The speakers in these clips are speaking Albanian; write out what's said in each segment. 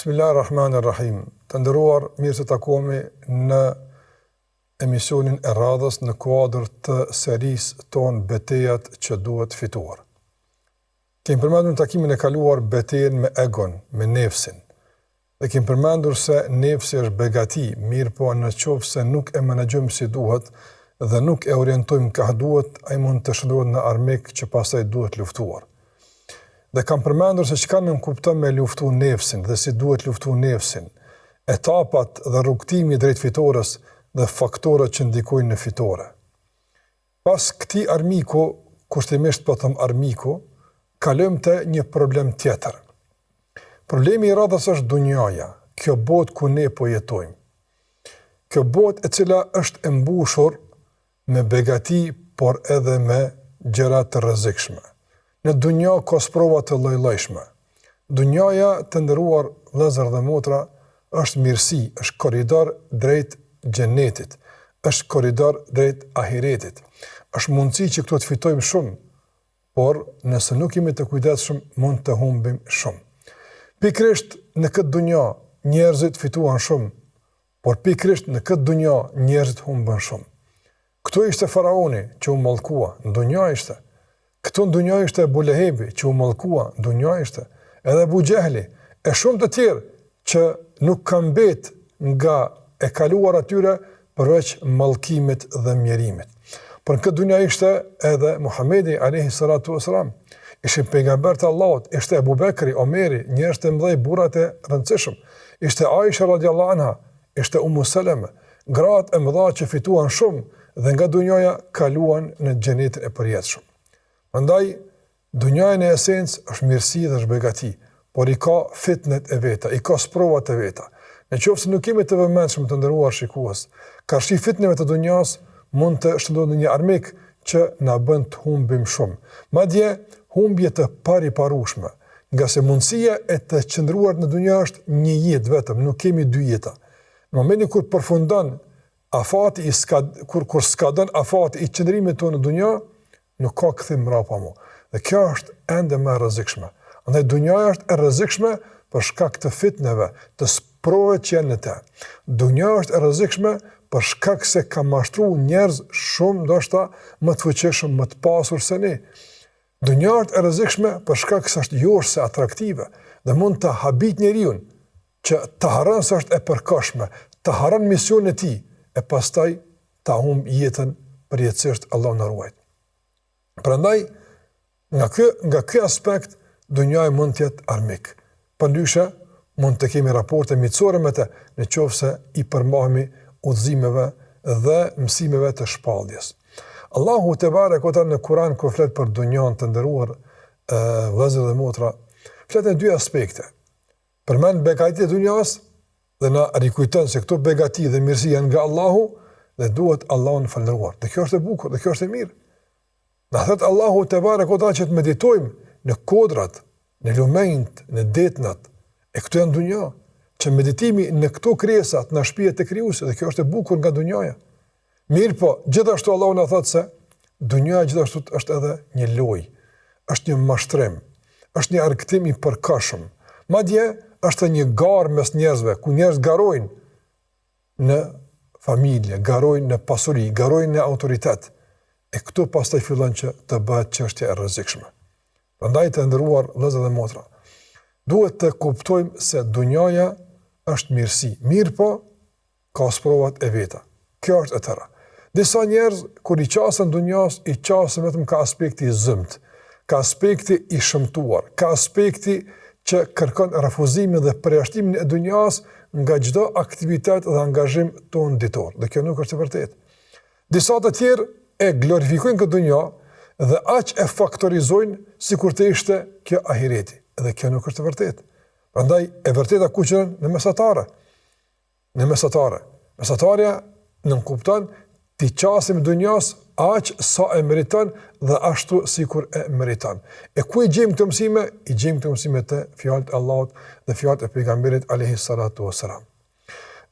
Bismillahirrahmanirrahim. Të nderuar, mirë se takohemi në emisionin e radhës në kuadër të serisë tonë Betejat që duhet fituar. Kemi përmendur në takimin e kaluar betejën me egon, me nefsin. Dhe kemi përmendur se nefsi është begati, mirë po në qoftë se nuk e menaxhojmë si duhet dhe nuk e orientojmë ka duhet, ai mund të shndrohet në armik që pastaj duhet luftuar. Dhe kam përmendur se çka nëmë kupton me luftu nefsin dhe si duhet luftu nefsin, etapat dhe rrugtimi drejt fitores dhe faktorët që ndikojnë në fitore. Pas këtij armiku, kushtimisht po them armiku, kalojmë te një problem tjetër. Problemi i radhës është dunjaja, kjo botë ku ne po jetojmë. Kjo botë e cila është e mbushur me begati, por edhe me gjëra të rrezikshme. Në dunja ka sprova të lloj-llojshme. Dunjaja, të nderuar vëllezër dhe motra, është mirësi, është korridor drejt xhenetit, është korridor drejt ahiretit. Është mundësi që këtu të fitojmë shumë, por nëse nuk jemi të kujdesshëm mund të humbim shumë. Pikërisht në këtë dunja njerëzit fituan shumë, por pikërisht në këtë dunja njerëzit humbën shumë. Këtu ishte faraoni që u mallkua, në dunja ishte. Këtu në dunja ishte Abu Lehebi që u mallkua, në dunja ishte. Edhe Abu Jehli, e shumë të tjerë që nuk kanë mbet nga e kaluar atyre përveç mallkimit dhe mjerimit. Por në këtë dunja ishte edhe Muhamedi alayhi salatu wasalam. Ishte pejgamber të Allahut, ishte Abu Bekri, Omeri, njerëz të mëdhej, burrat e rëndësishëm. Ishte Aisha radhiyallahu anha, ishte Ummu Salama, gratë e mëdha që fituan shumë dhe nga dunjaja kaluan në xhenetin e përjetshëm. Prandaj, dunjaja në esencë është mirësi dhe është begati, por i ka fitnet e veta, i ka sprovat e veta. Në qoftë se nuk kemi të vëmendshëm të nderuar shikues, karshi fitneve të dunjas mund të shndrohet në një armik që na bën të humbim shumë. Madje humbje të pariparueshme, nga se mundësia e të qëndruar në dunja është një jetë vetëm, nuk kemi dy jeta. Në momentin kur përfundon afati kur skadon afati i qëndrimit tonë në dunja, nuk ka kthim mbrapa mu. Dhe kjo është ende më e rrezikshme. Andaj dunjaja është e rrezikshme për shkak të fitneve, të sprovave që janë në te. Dunjaja është e rrezikshme për shkak se ka mashtruar njerëz shumë ndoshta më të fuqishëm, më të pasur se ne. Dunjaja është e rrezikshme për shkak se është jorse atraktive dhe mund të habit njeriu që të harron se është e përkohshme, të harron misionin e tij e pastaj ta humb jetën përjetësisht, Allah na ruaj. Prandaj, nga ky aspekt, dunjaja mund të jetë armik. Pandyshe, mund të kemi raporte miqësore me të, në qoftë se i përmbahemi udhëzimeve dhe mësimeve të shpalljes. Allahu te barekuta në Kur'an kur flet për dunjan të nderuar vëllezër dhe motra, flet në dy aspekte. Përmend begatitë e dunjas dhe na rikujton se këto begati dhe mirësi janë nga Allahu dhe duhet Allahun falëruar. Dhe kjo është e bukur, dhe kjo është e mirë. Në thëtë Allahu te barekuta që të meditojmë në kodrat, në lumenjt, në detnat, e këtu janë dunja, që meditimi në këto kresat në shpijet e krijuesit dhe kjo është e bukur nga dunjaja. Mirë po, gjithashtu Allahu na thotë se dunjaja gjithashtu është edhe një lojë, është një mashtrim, është një argëtim i përkohshëm. Madje është një garë mes njerëzve, ku njerëz garojnë në familje, garojnë në pasuri, garojnë në autoritet. E këtu pastaj fillon që të bëhet çështje e rrezikshme. Prandaj të nderuar vëllezër dhe motra, duhet të kuptojmë se dunjaja është mirësi. Mirë po, ka sprovat e veta. Kjo është e tëra. Disa njerëz kur i qasen dunjas, i qasen vetëm ka aspekti i zymt, ka aspekti i shëmtuar, ka aspekti që kërkon refuzimin dhe përjashtimin e dunjas nga çdo aktivitet dhe angazhim ton ditor. Dhe kjo nuk është e vërtetë. Disa të tjerë e glorifikojnë këtë dunja dhe aq e faktorizojnë sikur të ishte kjo ahireti. Dhe kjo nuk është e vërtetë. Prandaj e vërteta ku qëndron në mesatare. Në mesatare. Mesatarja nëm kupton ti qasim dunjas aq sa e meriton dhe ashtu sikur e meriton. E ku i gjejmë këto mësime? I gjejmë këto mësime të fjalët e Allahut dhe fjalët e pejgamberit alayhi salatu wasalam.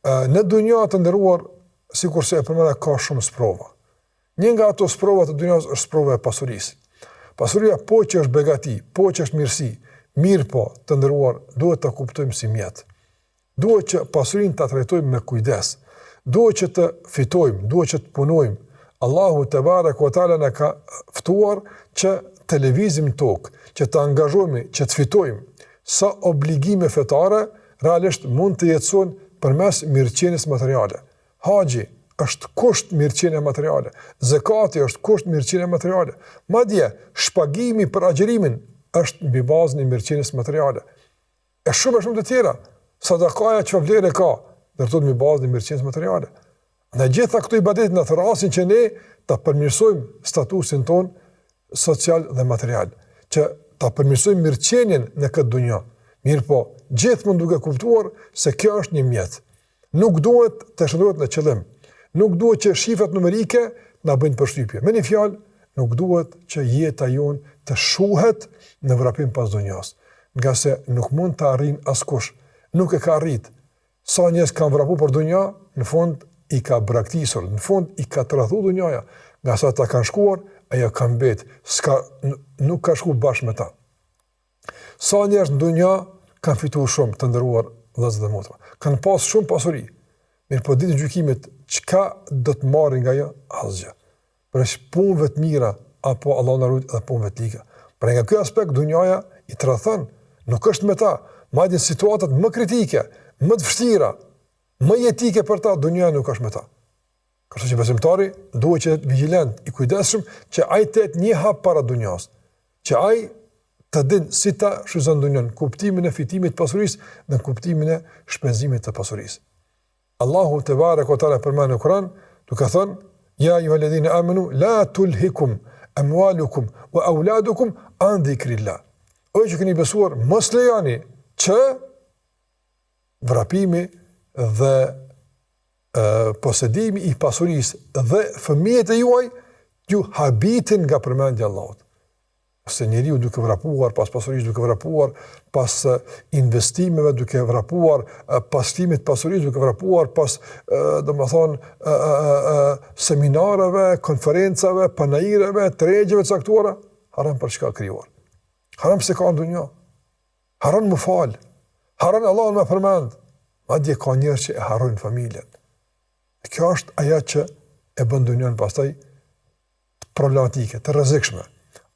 Në dunja të nderuar, sikur se e përmenda, ka shumë sprova. Një nga ato sprova të dunjas është sprova e pasurisë. Pasuria po që është begati, po që është mirësi, mirë po të nderuar, duhet ta kuptojmë si mjet. Duhet që pasurinë ta trajtojmë me kujdes. Duhet që të fitojmë, duhet që të punojmë. Allahu te bareke ve teala na ka ftuar që të lëvizim tokë, që të angazhohemi, që të fitojmë. Sa obligime fetare realisht mund të jetësohen përmes mirëqenies materiale. Haxhi është kusht mirëqenie materiale. Zakati është kusht mirëqenie materiale. Madje shpagimi për agjërimin është mbi bazën e mirëqenies materiale. E shumë të tjera. Sadakaja që vlerë ka, ndërtohet mbi bazën e mirëqenies materiale. Në gjitha këto ibadete në thrasin që ne ta përmirësojmë statusin ton social dhe material, që ta përmirësojmë mirëqenien në këtë dunjë. Mirë po, gjithmonë duke kuptuar se kjo është një mjet. Nuk duhet të shndrohet në qëllim. Nuk duhet që shifrat numerike na bëjnë përshtypje. Me një fjalë, nuk duhet që jeta jonë të shuhet në vrapim pas dunjas. Nga se nuk mund të arrijë askush. Nuk e ka arrit. Sa njerëz kanë vrapu për dunja, në fund i ka braktisur, në fund i ka tradhu dunjaja. Nga sa ta kanë shkuar, ajo ka mbet, nuk ka shku bashkë me ta. Sa njerëz në dunja kanë fituar shumë, të nderuar vëllezër dhe motra. Kanë pas shumë pasuri. Mirë po ditë gjykimit, çka do të marrin nga ajo? Asgjë. Për punëve të mira apo Allahu na ruaj edhe punëve të liga. Për nga ky aspekt dunjaja i tradhon, nuk është me ta. Madje situatat më kritike, më të vështira, më jetike për ta, dunjaja nuk është me ta. Kështu që besimtari duhet që të vigjilent, i kujdesshëm që ai të jetë një hap para dunjas, që ai të dinë si ta shfrytëzon dunjën, kuptimin e fitimit të pasurisë dhe kuptimin e shpenzimit të pasurisë. Allahu te bareke ve teala përmend në Kur'an, duke thënë: "Ya ayyuhalladhina amanu la tulhikum amwalukum wa auladukum an dhikrillah." O që keni besuar, mos lejoni që vrapimi dhe posedimi i pasurisë dhe fëmijët e juaj ju habitin nga përmendja e Allahut. Se njeriu duke vrapuar, pas pasurisë duke vrapuar, pas investimeve duke vrapuar, pas shtimit pasurisë duke vrapuar, pas seminareve, konferencave, panajireve, tregjeve caktuara, haram për çka krijuar. Haram se ka në dunja. Haram më fal. Haram Allahun më përmend. Madje ka njerëz që e harrojnë familjen. Kjo është ajo që e bën dunjën pastaj problematike, të rrezikshme.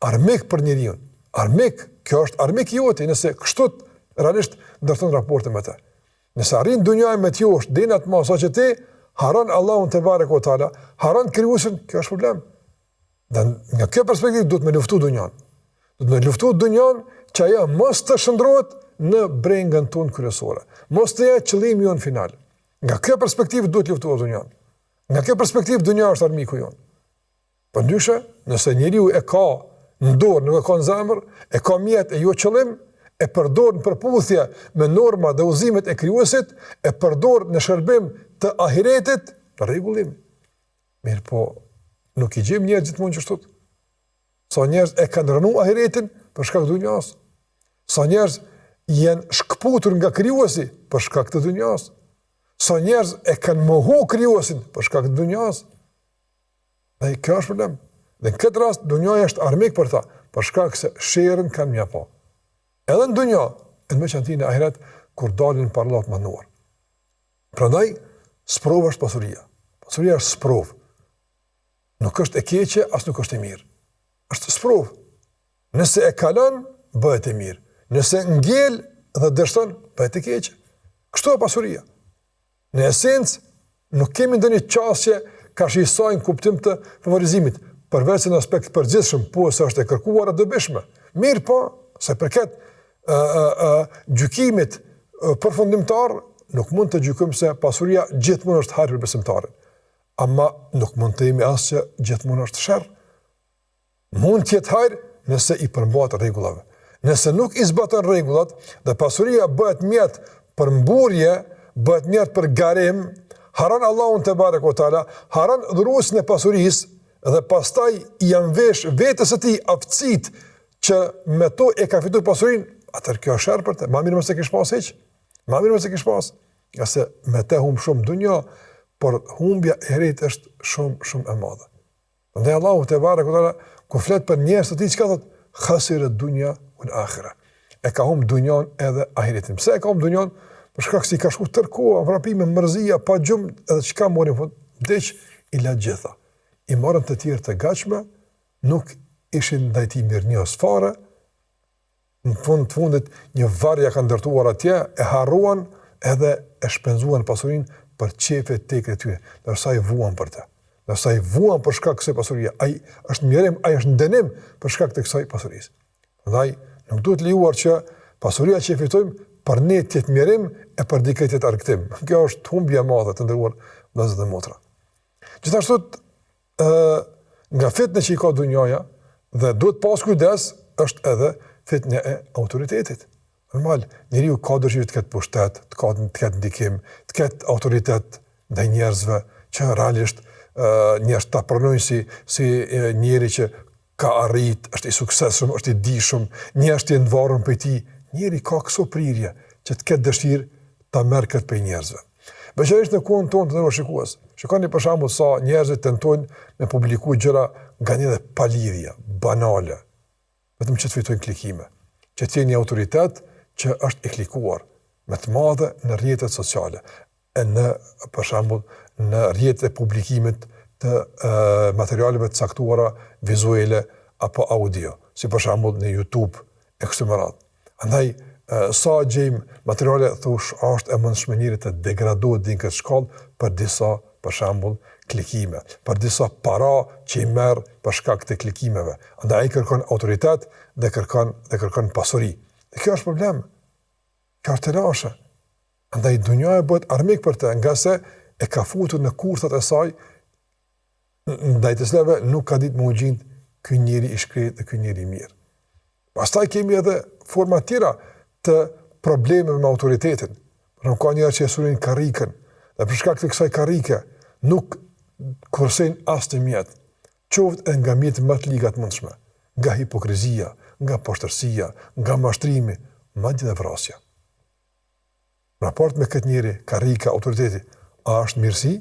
Armik për njeriu. Armik, kjo është armik i joti, nëse kështu realisht ndërton raporte me të. Nëse arrin dunjën me ti është dinat më sa që ti haron Allahun te bareke ve teala, haron krijuesin, kjo është problem. Dhe nga kjo perspektivë duhet me luftu dunjën. Duhet me luftu dunjën që ajo mos të shndrohet në brengën tonë kryesore. Mos të jetë qëllimi jon final. Nga kjo perspektivë duhet luftuar dunjën. Nga kjo perspektivë dunja është armiku jon. Përndryshe, nëse njeriu e ka në dorë, nuk e ka në zemër, e ka mjet e jo qëllim, e përdor në përputhje me norma dhe udhëzimet e krijuesit, e përdor në shërbim të ahiretit, në rregullim. Mirë po, nuk i gjejmë njerëz gjithmonë kështu. Sa njerëz e kanë rënë ahiretin për shkak të dunjas. Sa njerëz janë shkputur nga krijuesi për shkak të dunjas. Sa njerëz e kanë mohu krijuesin për shkak të dunjas. Dhe kjo është problem. Dhe në këtë rast, dunjaja është armik për ta, për shkak se sherrën kanë mja po. Edhe në dunja, e në veçantinë e ahiret, kur dalin për Allahut mënduar. Prandaj, sprova është pasuria. Pasuria është sprov. Nuk është e keqe, as nuk është e mirë. Është sprov. Nëse e kalon, bëhet e mirë. Nëse ngel dhe dështon, bëhet e keqe. Kështu e pasuria. Në esencë, nuk kemi ndonjë qasje ka shisojnë kuptim të favorizimit, përveç në aspekt përgjithshëm, po se është e kërkuar e dobishme. Mirë po, se përket gjykimit përfundimtar, nuk mund të gjykojmë se pasuria gjithmonë është hajër për besimtarin. Ama nuk mund të jemi as që gjithmonë është sherr. Mund të jetë hajër nëse i përmbahet rregullave. Nëse nuk i zbaton rregullat dhe pasuria bëhet mjet për mburje, bëhet mjet për garim, haran Allahun te bareke ve teala, haran dhuruesin e pasurisë dhe pastaj i anvesh vetes së tij aftësitë që me to e ka fituar pasurinë, atëherë kjo është sherr për të. Ma mirë mos e kish pas hiç. Ma mirë mos e kish pas. Qase me të humb shumë dunjë, por humbja e herit është shumë e madhe. Prandaj Allahu te bareke ve teala kur flet për njerëz të tij çka thotë khasira dunya wal akhirah. E ka humb dunjon edhe ahiretin. Pse e ka humb dunjon? Për shkak se i ka shku tërkoha, vrapime, mërzia, pa gjumë, edhe çka morin fund, vdeq i la gjitha. I marrën të tjerë të gatshme, nuk ishin ndaj tij mirënjohës fare. Në fund të fundit një varja ka ndërtuar atje, e harruan edhe e shpenzuan pasurinë për çefe tek e tyre, ndërsa i vuan për të. Ndërsa i vuan për shkak të kësaj pasurie, ai është mjerim, ai është ndenim për shkak të kësaj pasurisë. Prandaj nuk duhet lejuar që pasuria që fitojmë për ne të jetë mjerim e për dikë të jetë argëtim. Kjo është humbje e madhe të nderuar vëllezër dhe motra. Gjithashtu nga fitnë që i ka dunjaja dhe duhet pas kujdes është edhe fitnë e autoritetit. Normal, njeriu ka dëshirë të ketë pushtet, të ketë ndikim, të ketë autoritet ndaj njerëzve që realisht njerëz ta pranojnë si njeri që ka arrit, është i suksesshëm, është i dijshëm, njerëz të ndvarën për ti. Njeri ka këso prirje që të ketë dëshirë ta merr këtë për njerëzve. Veçanërisht në kohën tonë të shikues. Shikoni për shembull sa njerëzit tentojnë me publiku gjëra nga një dhe palidhja, banale, vetëm që të fitojnë klikime, që të jenë një autoritet që është i klikuar me të madhe në rrjetet sociale, e për shembull në rrjetet e publikimit të materialeve të caktuara vizuale apo audio, si për shembull në YouTube e kështu me radhë. Andaj, sa gjejmë materiale, thosh, është e mundshme njëri të degradohet në këtë shkallë për disa, për shembull, klikime, për disa para që i merr për shkak të klikimeve. Andaj ai kërkon autoritet dhe kërkon pasuri. Dhe kjo është problem. Kjo është telashe. Andaj dunjaja bëhet armik për të, nga se e ka futur në kurthat e saj, ndaj të cilave nuk ka ditë më u gjind ky njeri i shkretë dhe ky njeri i mirë. Pastaj kemi edhe forma tjera të problemeve me autoritetin. Nuk ka njerëz që e sulin karrikën, dhe për shkak të kësaj karrike nuk kursejnë as të mjet, qoftë edhe nga mjet më të ligat mundshme, nga hipokrizia, nga poshtërsia, nga mashtrimi, madje dhe vrasja. Raport me këtë njeri, karrika, autoriteti, a është mirësi?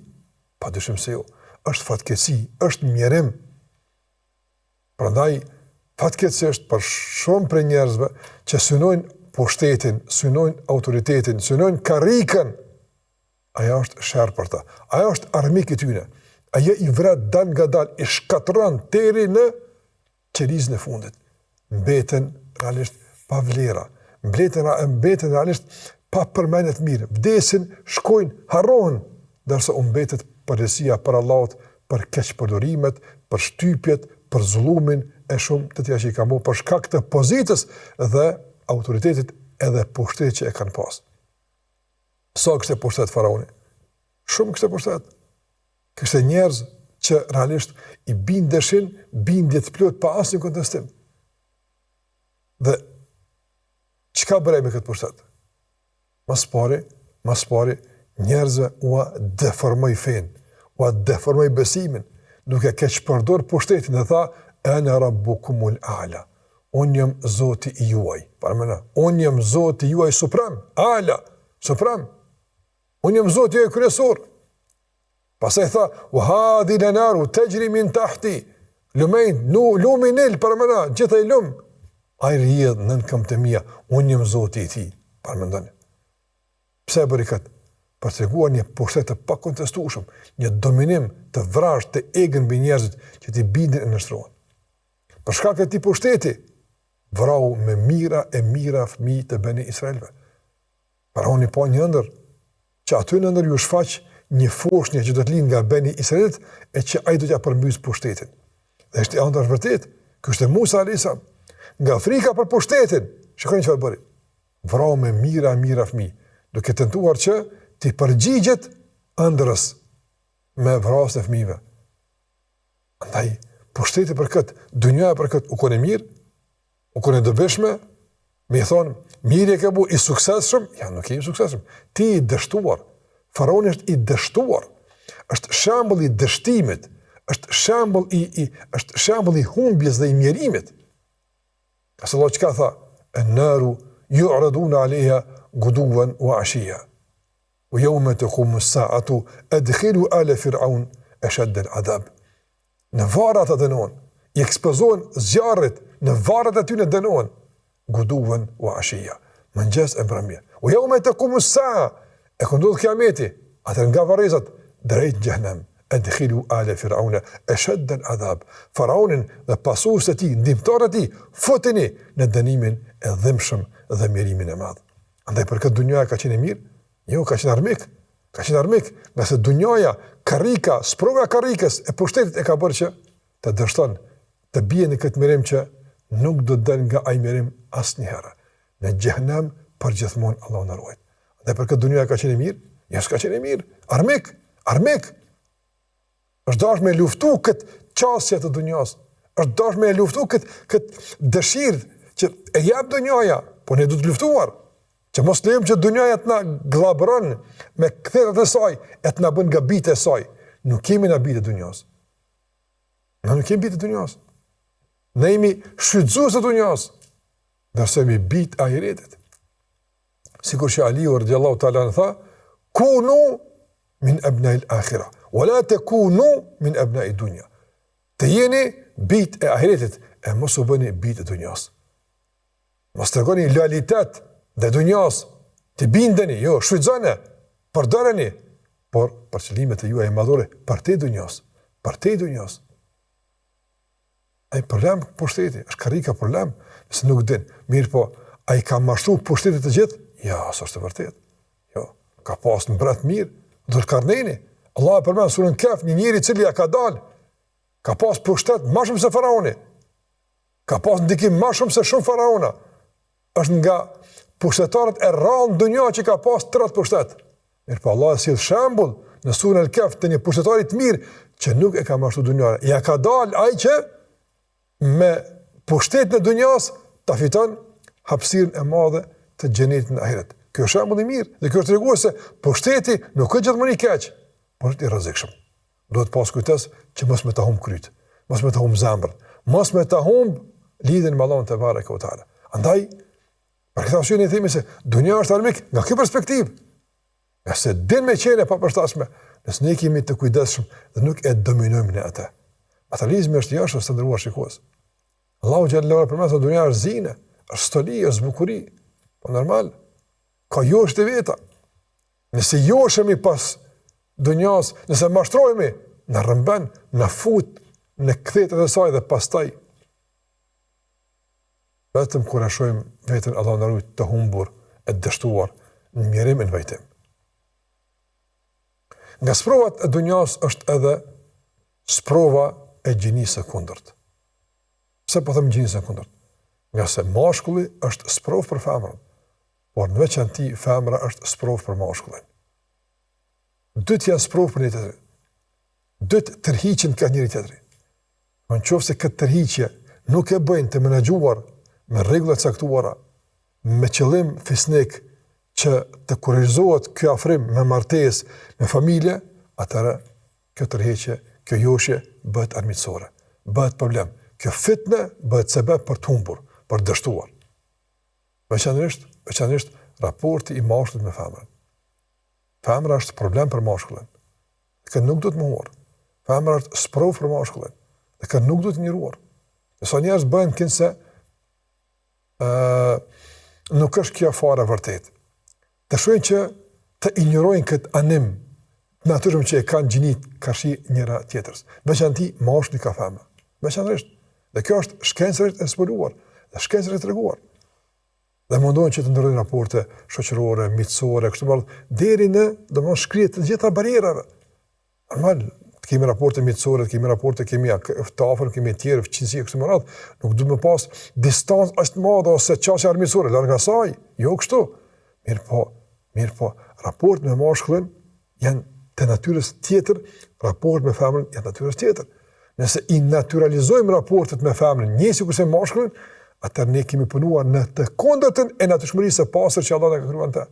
Padyshim se jo. Është fatkeqësi, është mjerim. Prandaj fatkeqësisht për shumë prej njerëzve që synojnë pushtetin, synojnë autoritetin, synojnë karrikën, ajo është sherr për ta. Ajo është armik i tyre. Ajo i vret dal nga dal, i shkatërron deri në qelizën e fundit. Mbeten realisht pa vlera, mbeten realisht pa përmendje të mirë. Vdesin, shkojnë, harrohen, ndërsa u mbetet përgjegjësia për Allahut, për keqpërdorimet, për shtypjet, për zullumin e shumë të tjera që i ka bërë për shkak të pozitës dhe autoritetit edhe pushtetit që e kanë pas. Sa kështë pushtet faraoni? Shumë kështë pushtet. Kështë njerëz që realisht i bindeshin, bindje të plot pa asnjë kontestim. Dhe çka bërej me këtë pushtet? Mas pari, njerëzve ua deformoj fen, ua deformoj besimin, duke keq përdor pushtetin dhe tha, ana rabbukumul a'la. Unë jam Zoti i juaj. Parmena, unë jam Zoti juaj suprem, a'la, suprem. Unë jam Zoti juaj kryesor. Pastaj tha, wa hadhihi naru tajri min tahti. Lumi nel, parmena, gjithaj lum. Ai rrjedh nën këmbët e mia, unë jam Zoti i tij. Parmendoni. Pse e bëri këtë? Për të treguar një pushtet të pakontestueshëm, një dominim të vrasht të egën mbi njerëzit që t'i bindin e nështrohen. Për shkak të këtij pushteti, vrau me mira fëmijë të Beni Israelve. Faraoni pa një ëndër, që aty në ëndër ju shfaq një foshnjë që do të lind nga Beni Israelit e që ai do t'ja përmbys pushtetin. Dhe është ëndër vërtet, ky është Musa alayhis salam. Nga frika për pushtetin, shikoni çfarë bëri. Vrau me mira fëmijë, duke tentuar që ti përgjigjet ëndrës me vrasjen e fëmijëve. Andaj pushteti për këtë, dunjaja për këtë, u kone mirë, u kone dobishme, me i thonë, mirë e ke bu, i suksesshëm, ja, nuk e i suksesshëm, ti i dështuar, faraoni është i dështuar, është shembull i dështimit, është shembull i humbjes dhe i mjerimit. Asë Allah çka tha, an-naru yu'raduna 'alayha guduwan wa 'ashiyya. Wa yawma taqumu as-sa'atu adkhilu ala fir'aun ashadda al-'adab. Në varat të dënohen, i ekspozohen zjarrit, në varat e ty në dënohen, guduven wa ashia, mëngjes e mbrëmje. O yawma taqumu as-sa'a, e kur ndodh kiameti, atë nga varrezat drejt xhenem. Adkhilu ala fir'auna ashadda al-'adhab. Faraonin dhe pasuesit e tij, ndihmtarët e tij, fotini në dënimin e dhimbshëm dhe mirimin e madh. Andaj për këtë dunja ka qenë mirë? Jo, ka qenë armik. Ka qenë armik, nga se dunjaja, karrika, sprova karrikës e pushtetit e ka bërë që të dështon, të bie në këtë mirim që nuk do të dalë nga ai mirim asnjëherë. Në xhenem përgjithmonë Allahu na ruaj. Andaj për këtë dunja ka qenë mirë? Jo, s'ka qenë mirë. Armik. Është dash me luftu këtë qasje të dunjas, është dash me luftu këtë dëshirë që e jap dunjaja, po ne du të luftuar, që mos lejmë që dunjaja të na glabëron me kthetet e saj, e të na bën gabite e saj. Nuk kemi na bite dunjas. Nuk kemi bite dunjas. Ne jemi shfrytzues të dunjas, ndërsa jemi bit ahiretit. Sikur që Aliu radhiyallahu ta'ala tha, kunu min abna'il akhirah. Wala takunu min abna'i dunya. Të jeni bit e ahiretit, e mos u bëni bit e dunjas. Mos tregoni lojalitet dhe dunjas, të bindeni, jo, shfrytëzoni, përdoreni, por për qëllimet e juaja madhore, për te dunjas. Ai problem pushteti, është karrika problem, nëse nuk din. Mirë po, ai ka mashtruar pushtetit të gjithë? Ja, s'është e vërtetë. Jo, ka pas në bret mirë, Dhulkarnejni. Allah e përmend surën Kaf, një njeri i cili ja ka dalë, ka pas pushtet më shumë se faraoni. Ka pas ndikim më shumë se shumë faraona. Është nga pushtetarët e rrallë në dunja që ka pas 30 pushtet. Mirë po Allah e sjell shembull në surën Al-Kaf të një pushtetarit mirë që nuk e ka mashtruar dunjën. Ja ka dalë ai që me pushtetin e dunjas ta fiton hapësirën e madhe të xhenetit në ahiret. Kjo është shembull i mirë dhe kjo tregon se pushteti nuk është gjithmonë i keq, por është i rrezikshëm. Duhet pas kujdes që mos me ta humb kryt, mos me ta humb zemrën, mos me ta humb lidhjen me Allahun te bareke ve teala. Andaj për këtë arsye ne themi se dunja është armik nga kjo perspektivë. Nëse din me qenë pa përshtatshme, nëse ne kemi të kujdesshëm dhe nuk e dominojmë ne atë. Materializmi është jashtë së ndëruar shikues. Allahu xhallahu për mësa dunja është zinë, është stoli, është bukuri. Po normal. Ka joshtë e veta. Nëse joshemi pas dunjas, nëse mashtrohemi, në rëmben, në fut, në kthetet e saj dhe pastaj vetëm kur e shohim veten Allah na ruaj të humbur, e dështuar, në mjerim e në vajtim. Nga sprovat e dunjas është edhe sprova e gjinisë së kundërt. Pse po them gjinisë së kundërt? Nga se mashkulli është sprov për femrën, por në veçanti femra është sprov për mashkullin. Dytë janë sprov për një tjetëri. Dytë tërhiqen ka njëri tjetëri. Në qoftë se këtë tërhiqje nuk e bëjnë të menaxhuar me rregulla të caktuara, me qëllim fisnik që të kurrizohet ky afrim me martesë, me familje, atëherë kjo tërhiqje, kjo joshje bëhet armiqësore, bëhet problem. Kjo fitnë bëhet sebeb për të humbur, për të dështuar. Veçanërisht raporti i mashkullit me femrën. Femra është problem për mashkullin. Dhe nuk duhet mohuar. Femra është sprov për mashkullin. Dhe nuk duhet njëruar. Sa njerëz bëjnë kënë se nuk është kjo fare vërtet. Të shohin që të injorojnë këtë anim natyrshëm që e kanë gjinit kashi njëra tjetrës. Veçanti mashkulli ka femra. Veçanërisht. Dhe kjo është shkencërisht e zbuluar dhe shkencërisht e treguar. Dhe mundohen që të ndërtojnë raporte shoqërore, miqësore, kështu me radhë, deri në domosdoshmë shkrihet të gjitha barierave. Normal, të kemi raporte miqësore, të kemi raporte kemi të afër, kemi të tjerë fqinësi kështu me radhë, nuk duhet më pas distancë as të madhe ose çështje armiqësore larg asaj, jo kështu. Mirë po, raport me mashkullin janë të natyrës tjetër, raport me femrën janë të natyrës tjetër. Nëse i naturalizojmë raportet me femrën, njësi kurse mashkullin, atër ne kemi punuar në të kundërtën e natyrshmërisë së pastër që Allah na ka krijuar të.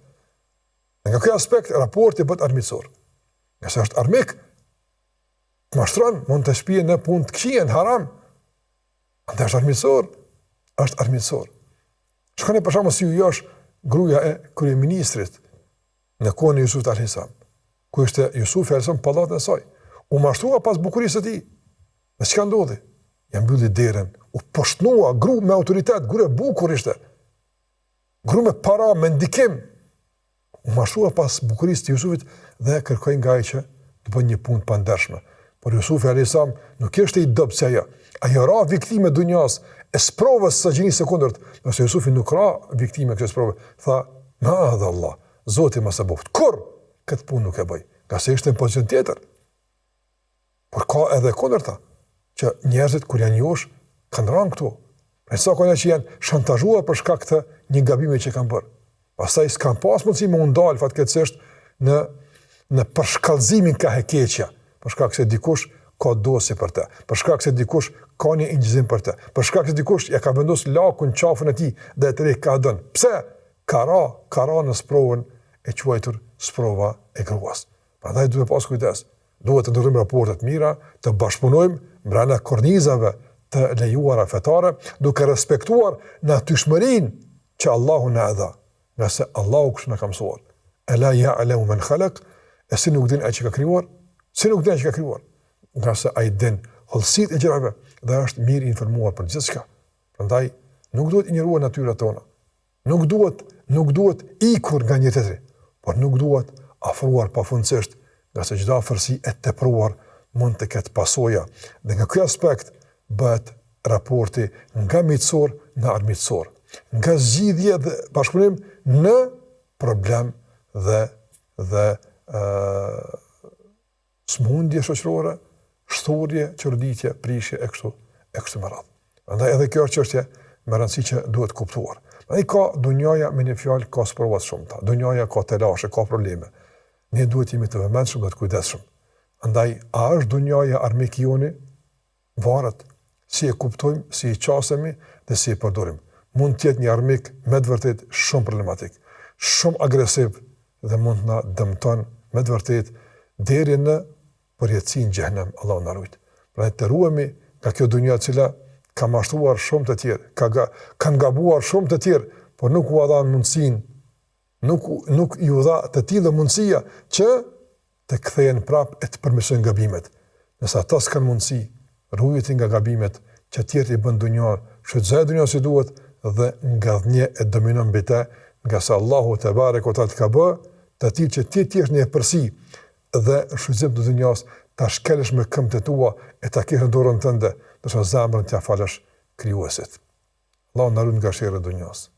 Nga ky aspekt raporti bëhet armiqësor. Nëse është armik, të mashtron, mund të shpije në punë të këqija, në haram. Atë është armiqësor. Shkoni për shembull si ju josh gruaja e kryeministrit në kohën e Jusufit alayhis salam. Ku ishte Jusufi alayhis salam pallatin e saj. U mashtrua pas bukurisë së tij. Dhe çka ndodhi? Ja mbylli derën, u poshtnua gru me autoritet, gru e bukur ishte. Gru me para, me ndikim, u mashrua pas bukurisë të Jusufit dhe kërkoi nga ai që të bëjë një punë të pandershme. Por Jusufi alayhis salam nuk ishte i dobët si ajo. Ajo ra viktime dunjas e sprovës së gjinisë së kundërt. Nëse Jusufi nuk ra viktime kësaj sprove, tha, "Ma'adallah, Zoti mos e boft. Kur këtë punë nuk e bëj." Ka se ishte në pozicion tjetër. Por ka edhe kundërta, që njerëzit kur janë josh kanë rënë këtu. Pra sa kanë që janë shantazhuar për shkak të një gabimi që kanë bërë. Pastaj s'kan pas mundësi më ndal fatkeqësisht në përshkallëzimin ka hekeqja, për shkak se dikush ka dosje për të, për shkak se dikush ka një injizim për të, për shkak se dikush ja ka vendosur lakun qafën e tij dhe atë ka dhënë. Pse? Ka ra në sprovën e quajtur sprova e gruas. Prandaj duhet pas kujdes. Duhet të ndërtojmë raporte të mira, të bashkëpunojmë brenda kornizave të lejuara fetare, duke respektuar natyrshmërinë që Allahu na dha. Nëse Allahu kështu na ka mësuar. Ela ya'lamu man khalaq, e si nuk din ai që ka krijuar? Si nuk din ai që ka krijuar? Nga se ai din hollësitë e gjërave dhe është mirë informuar për gjithçka. Prandaj nuk duhet injoruar natyrat tona. Nuk duhet ikur nga një tjetri, por nuk duhet afruar pafundësisht, nga se çdo afërsi e tepruar mund të ketë pasoja. Dhe nga ky aspekt bëhet raporti nga miqësor në armiqësor, nga zgjidhje dhe bashkëpunim në problem dhe smundje shoqërore, shturje, çorëditje, prishje e kështu me radhë. Prandaj edhe kjo është çështje me rëndësi që duhet kuptuar. Ai ka dunjaja me një fjalë ka sprovat shumëta. Dunjaja ka telashe, ka probleme. Ne duhet jemi të vëmendshëm dhe të kujdesshëm. Andaj, a është dunjaja armik joni? Varet si e kuptojmë, si i qasemi dhe si i përdorim. Mund të jetë një armik me të vërtet shumë problematik, shumë agresiv dhe mund të na dëmton me të vërtet deri në përjetësinë në xhenem, Allahu na ruaj. Pra të ruhemi nga kjo dunja e cila ka mashtruar shumë të tjerë, kanë gabuar shumë të tjerë, por nuk u dha mundësinë, nuk ju dha të tillë mundësia që të kthehen prapë e të përmirësojnë gabimet. Nëse ata s'kan mundësi, ruajeni nga gabimet që tjerë i bën dunjën, shfrytëzoj dunjën si duhet dhe nga dhënie e dominon mbi të, nga sa Allahu te bareke ta ka bë, të tillë që ti jesh në përsi dhe shfrytëzim të dunjës ta shkelësh me këmbët e tua e ta kesh në dorën tënde, ndërsa zemrën t'ia falësh krijuesit. Allahu na ruaj nga sherrri i dunjës.